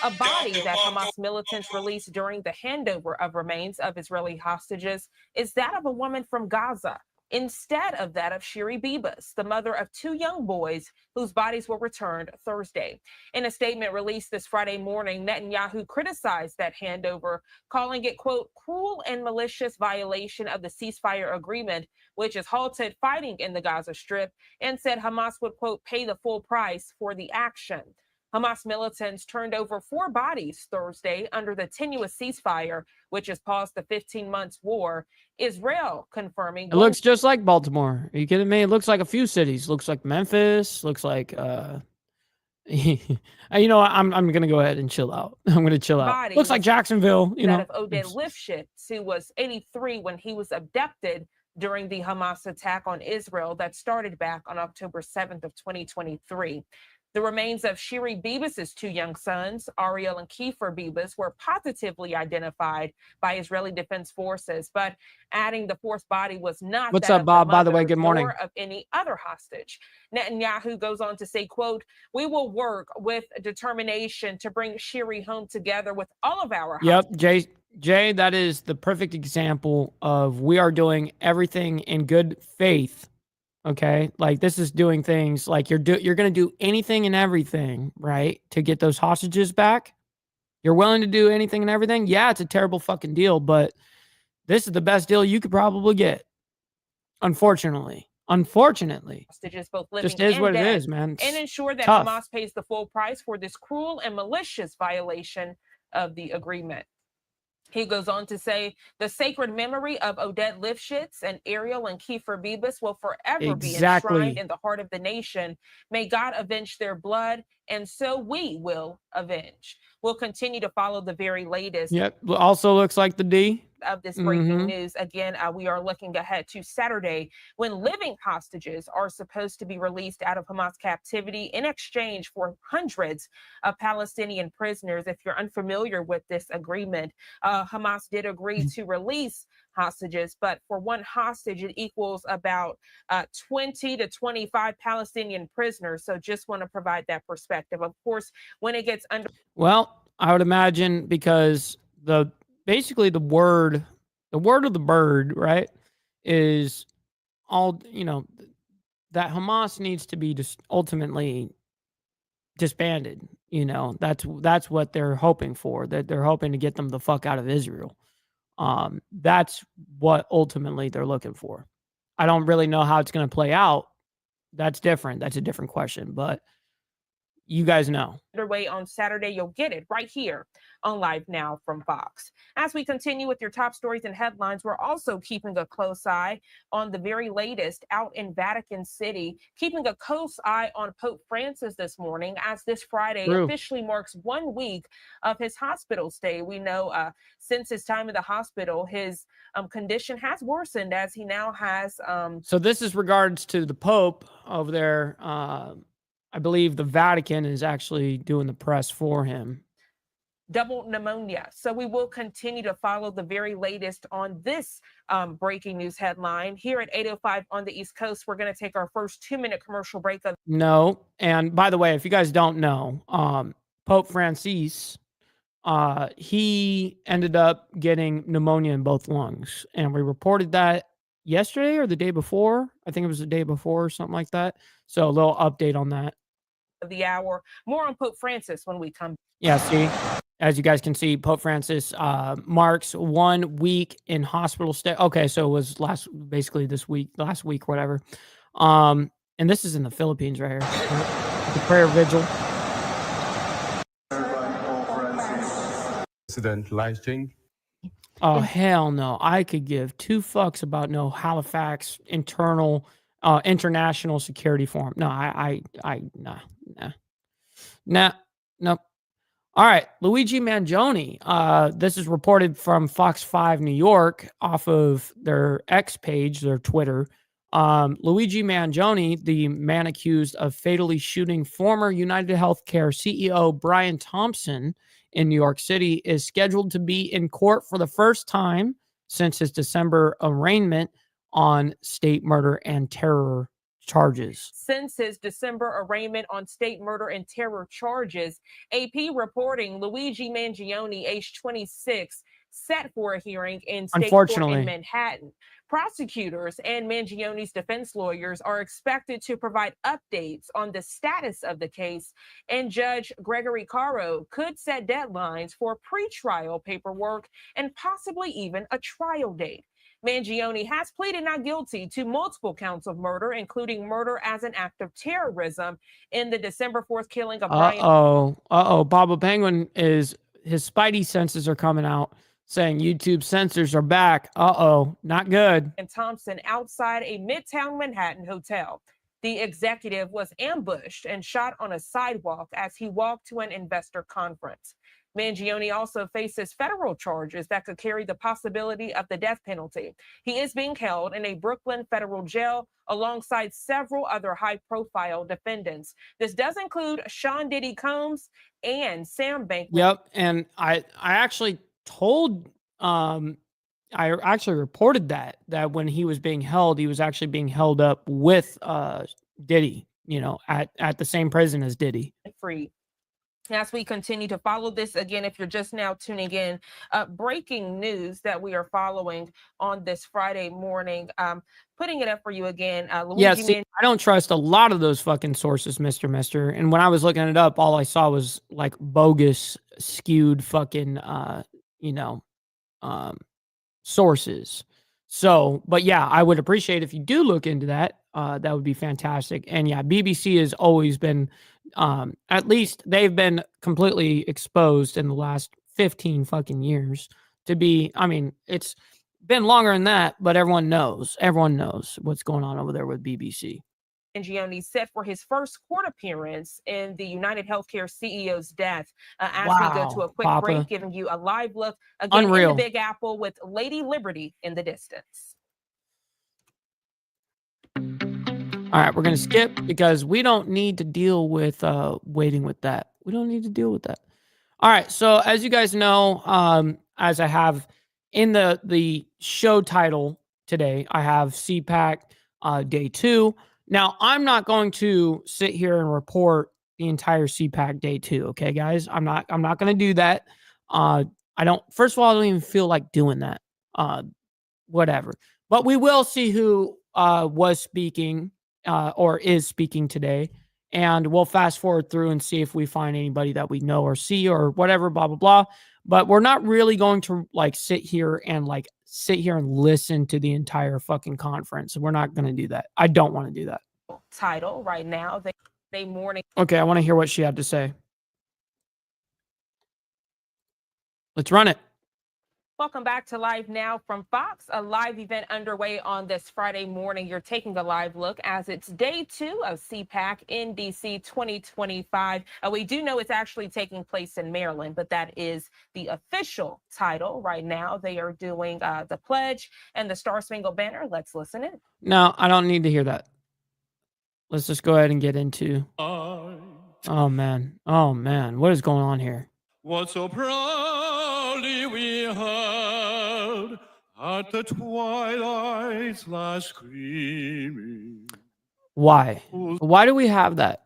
A body that Hamas militants released during the handover of remains of Israeli hostages is that of a woman from Gaza, instead of that of Shiri Bibas, the mother of two young boys whose bodies were returned Thursday. In a statement released this Friday morning, Netanyahu criticized that handover, calling it, quote, cruel and malicious violation of the ceasefire agreement, which has halted fighting in the Gaza Strip, and said Hamas would, quote, pay the full price for the action. Hamas militants turned over 4 bodies Thursday under the tenuous ceasefire, which has paused the 15 months war. Israel confirming. It looks just like Baltimore. Are you kidding me? It looks like a few cities. Looks like Memphis. Looks like, you know, I'm going to go ahead and chill out. I'm going to chill out. Looks like Jacksonville, you know. That of Oded Lifshitz, who was 83 when he was abducted during the Hamas attack on Israel that started back on October 7th of 2023. The remains of Shiri Bibas' 2 young sons, Ariel and Kiefer Bibas, were positively identified by Israeli Defense Forces, but adding the 4th body was not What's that up, of Bob? the By the way, mother good morning. nor of any other hostage. Netanyahu goes on to say, quote, we will work with determination to bring Shiri home together with all of our hostages. Yep, Jay, that is the perfect example of we are doing everything in good faith. Okay, like this is doing things like you're going to do anything and everything, right, to get those hostages back. You're willing to do anything and everything. Yeah, it's a terrible fucking deal, but this is the best deal you could probably get. Unfortunately, hostages, both living just is and what dead, it is, man. and ensure that tough. Hamas pays the full price for this cruel and malicious violation of the agreement. He goes on to say the sacred memory of Oded Lifshitz and Ariel and Kiefer Bibas will forever be enshrined in the heart of the nation. May God avenge their blood, and so we will avenge. We'll continue to follow the very latest. Yep, also looks like the D. Of this breaking news. Again, we are looking ahead to Saturday when living hostages are supposed to be released out of Hamas captivity in exchange for hundreds of Palestinian prisoners. If you're unfamiliar with this agreement, Hamas did agree to release hostages, but for one hostage, it equals about 20 to 25 Palestinian prisoners. So just want to provide that perspective. Of course, when it gets under. Well, I would imagine because basically the word of the bird, right, is all, you know, that Hamas needs to be just ultimately disbanded. You know, that's what they're hoping for, that they're hoping to get them the fuck out of Israel. That's what ultimately they're looking for. I don't really know how it's going to play out. That's different. That's a different question, but you guys know. Underway on Saturday, you'll get it right here on Live Now from Fox. As we continue with your top stories and headlines, we're also keeping a close eye on the very latest out in Vatican City, keeping a close eye on Pope Francis this morning, as this Friday officially marks 1 week of his hospital stay. We know since his time in the hospital, his condition has worsened as he now has. So this is regards to the Pope over there. I believe the Vatican is actually doing the press for him. Double pneumonia. So we will continue to follow the very latest on this breaking news headline. Here at 8:05 on the East Coast, we're going to take our first 2-minute commercial break. No. And by the way, if you guys don't know, Pope Francis he ended up getting pneumonia in both lungs. And we reported that yesterday or the day before. I think it was the day before or something like that. So a little update on that. Of the hour. More on Pope Francis when we come. Yeah, see, as you guys can see, Pope Francis marks 1 week in hospital stay. Okay, so it was last week, whatever. And this is in the Philippines right here. The prayer vigil. President lighting. Oh, hell no. I could give 2 fucks about no Halifax international security forum. No, nah. All right, Luigi Mangione. This is reported from Fox 5 New York off of their X page, their Twitter. Luigi Mangione, the man accused of fatally shooting former United Healthcare CEO Brian Thompson in New York City, is scheduled to be in court for the first time since his December arraignment on state murder and terror charges. Since his December arraignment on state murder and terror charges, AP reporting Luigi Mangione, age 26, set for a hearing in state court in Manhattan. Prosecutors and Mangione's defense lawyers are expected to provide updates on the status of the case, and Judge Gregory Caro could set deadlines for pretrial paperwork and possibly even a trial date. Mangione has pleaded not guilty to multiple counts of murder, including murder as an act of terrorism in the December 4th killing of Brian. Baba Penguin his spidey senses are coming out saying YouTube censors are back. Not good. And Thompson outside a Midtown Manhattan hotel. The executive was ambushed and shot on a sidewalk as he walked to an investor conference. Mangione also faces federal charges that could carry the possibility of the death penalty. He is being held in a Brooklyn federal jail alongside several other high-profile defendants. This does include Sean Diddy Combs and Sam Bankman. Yep, and I actually told I actually reported that when he was being held, he was actually being held up with Diddy, at the same prison as Diddy. Free. As we continue to follow this, again, if you're just now tuning in, breaking news that we are following on this Friday morning, putting it up for you again. Luigi I don't trust a lot of those fucking sources, Mr. And when I was looking it up, all I saw was like bogus, skewed fucking, sources. So, but yeah, I would appreciate if you do look into that. That would be fantastic. And yeah, BBC has always been, at least they've been completely exposed in the last 15 fucking years to be, it's been longer than that, but everyone knows what's going on over there with BBC. Mangione set for his first court appearance in the United Healthcare CEO's death. As we go to a quick break, giving you a live look again in the Big Apple with Lady Liberty in the distance. All right, we're going to skip because we don't need to deal with waiting with that. We don't need to deal with that. All right, so as you guys know, as I have in the show title today, I have CPAC Day 2. Now, I'm not going to sit here and report the entire CPAC Day 2, okay, guys? I'm not going to do that. First of all, I don't even feel like doing that. Whatever. But we will see who was speaking or is speaking today, and we'll fast forward through and see if we find anybody that we know or see or whatever, blah, blah, blah. But we're not really going to sit here and listen to the entire fucking conference. We're not going to do that. I don't want to do that. Title right now, they morning. Okay, I want to hear what she had to say. Let's run it. Welcome back to Live Now from Fox, a live event underway on this Friday morning. You're taking a live look as it's Day 2 of CPAC in DC 2025. We do know it's actually taking place in Maryland, but that is the official title right now. They are doing the pledge and the Star Spangled Banner. Let's listen in. No, I don't need to hear that. Let's just go ahead and get into. Oh man, what is going on here? What so proudly we held at the twilight's last gleaming. Why? Why do we have that?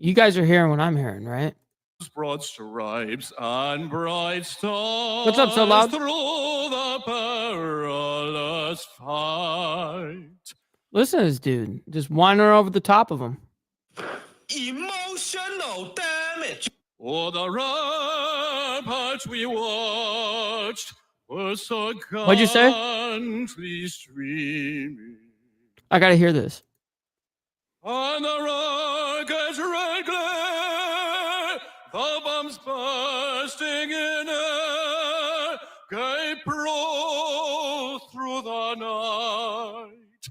You guys are hearing what I'm hearing, right? Broad stripes and bright stars. What's up, so loud? Through the perilous fight. Listen to this dude. Just wandering over the top of him. Emotional damage. Oh, the ramparts we watched were so What'd you say? gallantly streaming. I gotta hear this. On the rocket's red glare, the bombs bursting in air, gave proof through the night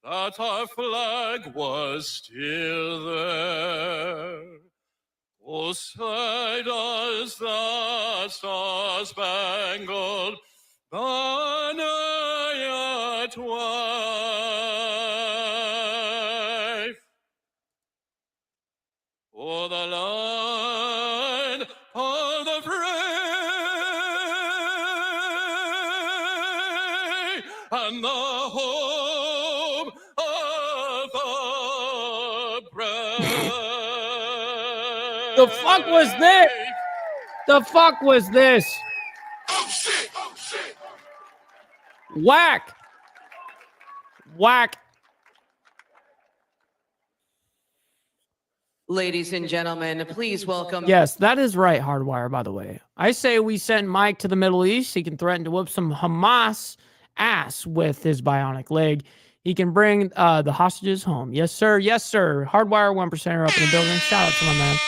that our flag was still there. Oh, say does the star-spangled banner yet wave? For the line of the free and the home of the brave. The fuck was this? The fuck was this? Oh shit! Oh shit! Whack. Whack. Ladies and gentlemen, please welcome. Yes, that is right, Hardwire, by the way. I say we send Mike to the Middle East. He can threaten to whoop some Hamas ass with his bionic leg. He can bring the hostages home. Yes, sir. Yes, sir. Hardwire 1%er up in the building. Shout out to my man.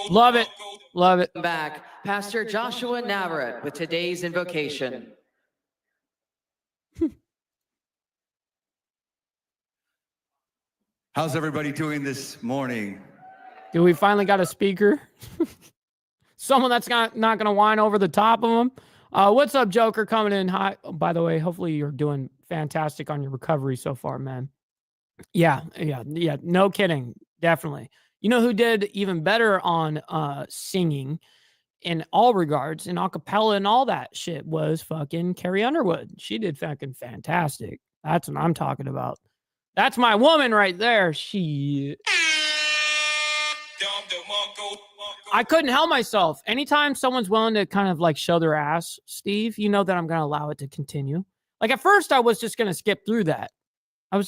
Love it. Love it. Back, Pastor Joshua Navarrete with today's invocation. How's everybody doing this morning? Do we finally got a speaker? Someone that's not going to whine over the top of him. What's up, Joker? Coming in hot. Oh, by the way, hopefully you're doing fantastic on your recovery so far, man. Yeah. No kidding. Definitely. You know who did even better on singing in all regards, in acapella and all that shit, was fucking Carrie Underwood. She did fucking fantastic. That's what I'm talking about. That's my woman right there. I couldn't help myself. Anytime someone's willing to kind of like show their ass, Steve, you know that I'm going to allow it to continue. Like at first I was just going to skip through that. I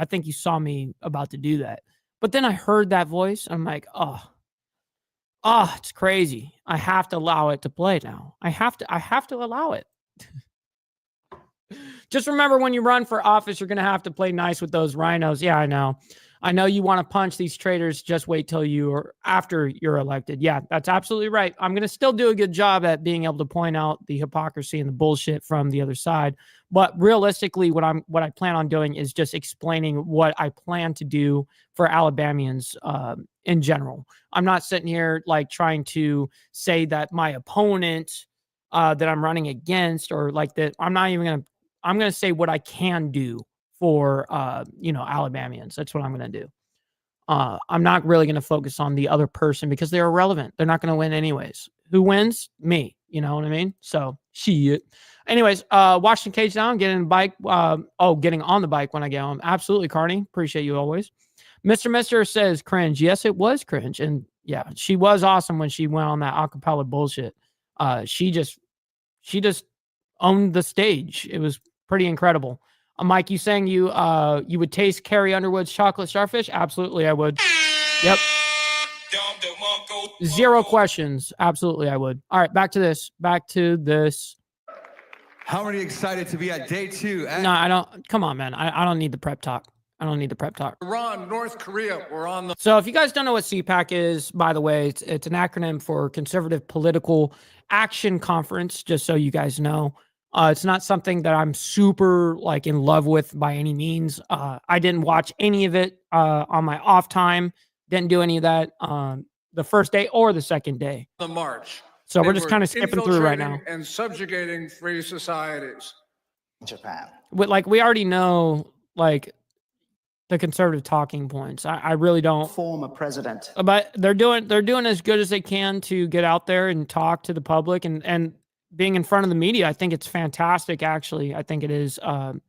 think you saw me about to do that. But then I heard that voice. I'm like, oh, it's crazy. I have to allow it to play now. I have to allow it. Just remember, when you run for office, you're going to have to play nice with those rhinos. Yeah, I know. I know you want to punch these traitors. Just wait till after you're elected. Yeah, that's absolutely right. I'm going to still do a good job at being able to point out the hypocrisy and the bullshit from the other side. But realistically, what I plan on doing is just explaining what I plan to do for Alabamians in general. I'm not sitting here like trying to say that my opponent that I'm running against or like that. I'm going to say what I can do for, Alabamians. That's what I'm going to do. I'm not really going to focus on the other person because they're irrelevant. They're not going to win anyways. Who wins? Me. You know what I mean? So, shit. Anyways, Washington Cage down, getting on the bike when I get home. Absolutely, Carney. Appreciate you always. Mr. says cringe. Yes, it was cringe. And yeah, she was awesome when she went on that acapella bullshit. She just owned the stage. It was pretty incredible. Mike, you saying you would taste Carrie Underwood's chocolate starfish? Absolutely, I would. Yep. Zero questions. Absolutely, I would. All right, back to this. How many excited to be at day 2? No, I don't. Come on, man. I don't need the prep talk. Iran, North Korea, we're on the. So if you guys don't know what CPAC is, by the way, it's an acronym for Conservative Political Action Conference, just so you guys know. It's not something that I'm super like in love with by any means. I didn't watch any of it on my off time. Didn't do any of that the first day or the second day. The march. So we're just kind of skipping through right now. And subjugating free societies. Japan. We already know like the conservative talking points. I really don't. Former president. But they're doing as good as they can to get out there and talk to the public and being in front of the media. I think it's fantastic. Actually, I think it is not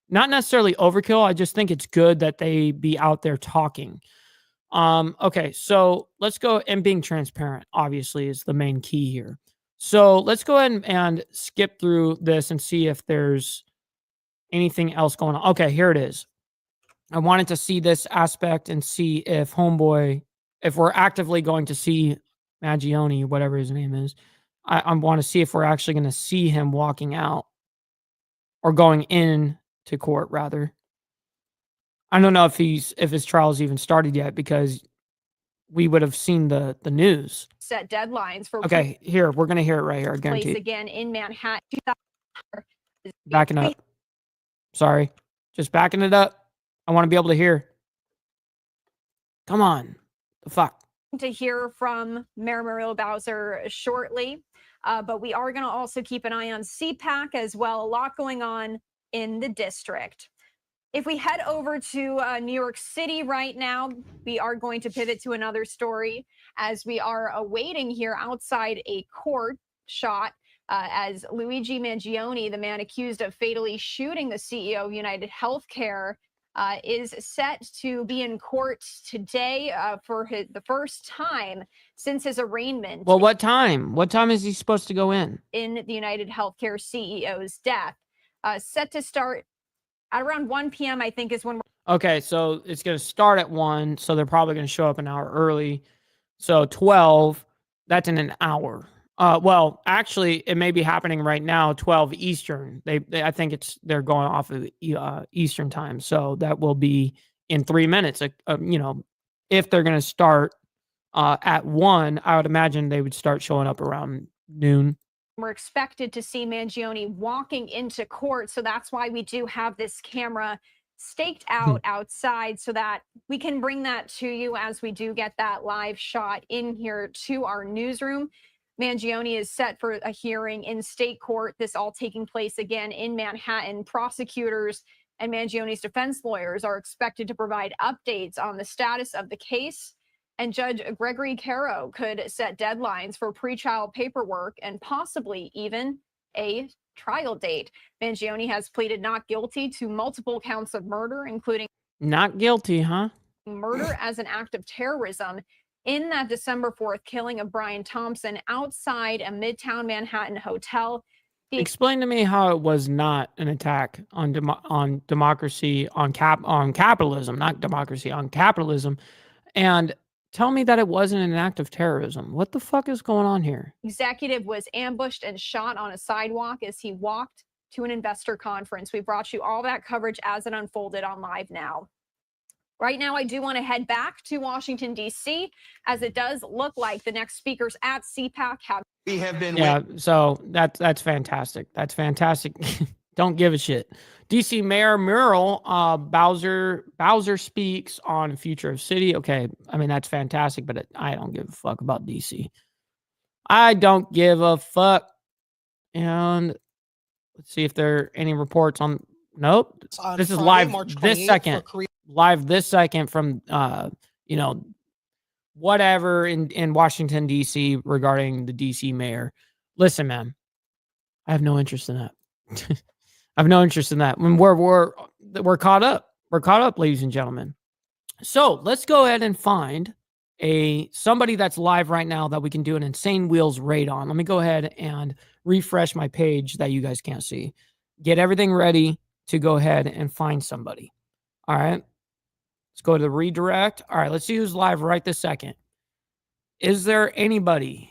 necessarily overkill. I just think it's good that they be out there talking. Okay, so let's go, and being transparent obviously is the main key here. So let's go ahead and skip through this and see if there's anything else going on. Okay, here it is. I wanted to see this aspect and see if homeboy, if we're actively going to see Mangione, whatever his name is. I want to see if we're actually going to see him walking out or going in to court, rather. I don't know if his trial's even started yet, because we would have seen the news. Set deadlines for Okay, here, we're going to hear it right here, I place guarantee. again in Manhattan. Backing up. Sorry. Just backing it up. I want to be able to hear. Come on. The fuck. To hear from Mayor Muriel Bowser shortly, but we are going to also keep an eye on CPAC as well. A lot going on in the district. If we head over to New York City right now, we are going to pivot to another story as we are awaiting here outside a court shot as Luigi Mangione, the man accused of fatally shooting the CEO of United Healthcare, is set to be in court today for the first time since his arraignment. Well, what time? What time is he supposed to go in? In the United Healthcare CEO's death. Set to start at around 1 p.m., I think, is when we're Okay, so it's going to start at 1, so they're probably going to show up an hour early. So 12, that's in an hour. Well, actually, it may be happening right now, 12 Eastern. I think they're going off of Eastern time, so that will be in 3 minutes. You know, if they're going to start at 1, I would imagine they would start showing up around noon. We're expected to see Mangione walking into court, so that's why we do have this camera staked out outside so that we can bring that to you as we do get that live shot in here to our newsroom. Mangione is set for a hearing in state court, this all taking place again in Manhattan. Prosecutors and Mangione's defense lawyers are expected to provide updates on the status of the case. And Judge Gregory Caro could set deadlines for pretrial paperwork and possibly even a trial date. Mangione has pleaded not guilty to multiple counts of murder, including Not guilty, huh? murder as an act of terrorism in that December 4th killing of Brian Thompson outside a Midtown Manhattan hotel. Explain to me how it was not an attack on democracy, on capitalism, not democracy, on capitalism, and tell me that it wasn't an act of terrorism. What the fuck is going on here? Executive was ambushed and shot on a sidewalk as he walked to an investor conference. We brought you all that coverage as it unfolded on Live Now. Right now, I do want to head back to Washington, D.C., as it does look like the next speakers at CPAC have. We have been. Yeah, so that's fantastic. That's fantastic. Don't give a shit. DC Mayor Muriel Bowser speaks on future of city. Okay, I mean, that's fantastic, but I don't give a fuck about DC. I don't give a fuck. And let's see if there are any reports on. Nope. This is live this second. Live this second from you know, whatever in Washington D.C. regarding the D.C. mayor. Listen, man, I have no interest in that. I have no interest in that. When we're caught up. We're caught up, ladies and gentlemen. So let's go ahead and find somebody that's live right now that we can do an Insane Wheels raid on. Let me go ahead and refresh my page that you guys can't see. Get everything ready to go ahead and find somebody. All right. Let's go to the redirect. All right, let's see who's live right this second. Is there anybody?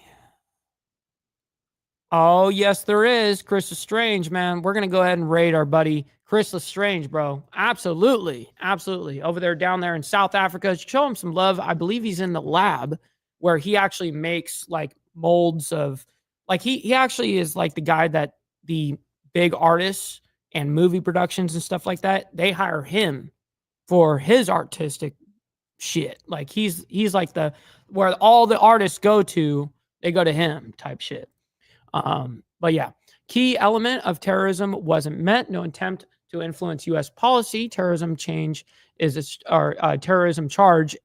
Oh, yes, there is. Chris Lestrange, man. We're going to go ahead and raid our buddy Chris Lestrange, bro. Absolutely. Absolutely. Over there, down there in South Africa. Show him some love. I believe he's in the lab where he actually makes like molds of, like he actually is like the guy that the big artists and movie productions and stuff like that, they hire him for his artistic shit. Like he's like where all the artists go to, they go to him type shit. But yeah, key element of terrorism wasn't met. No attempt to influence U.S. policy. Terrorism charge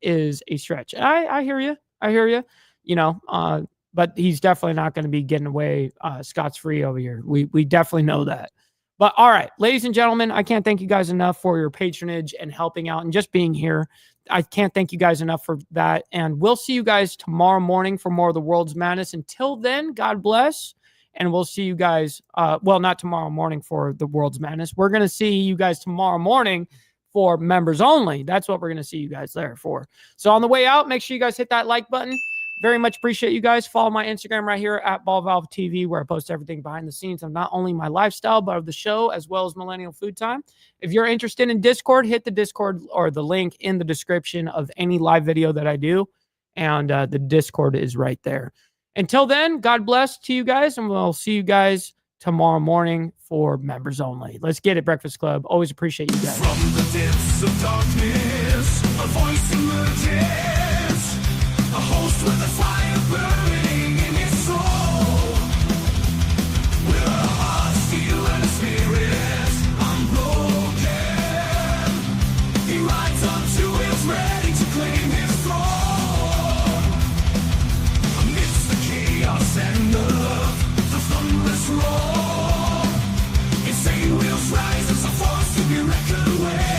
is a stretch. I hear you. I hear you. You know, but he's definitely not going to be getting away scot-free over here. We definitely know that. But all right, ladies and gentlemen, I can't thank you guys enough for your patronage and helping out and just being here. I can't thank you guys enough for that. And we'll see you guys tomorrow morning for more of the World's Madness. Until then, God bless. And we'll see you guys, well, not tomorrow morning for the World's Madness. We're going to see you guys tomorrow morning for members only. That's what we're going to see you guys there for. So on the way out, make sure you guys hit that like button. Very much appreciate you guys. Follow my Instagram right here at BallValveTV, where I post everything behind the scenes of not only my lifestyle, but of the show, as well as Millennial Food Time. If you're interested in Discord, hit the Discord or the link in the description of any live video that I do. And the Discord is right there. Until then, God bless to you guys, and we'll see you guys tomorrow morning for members only. Let's get it, Breakfast Club. Always appreciate you guys. From the depths of darkness, a voice emerges, a host with a fire burning in his soul. With a heart steel and a spirit unbroken, he rides on two wheels ready to claim his throne. Amidst the chaos and the thunderous roar, insane wheels rise as a force to be reckoned with.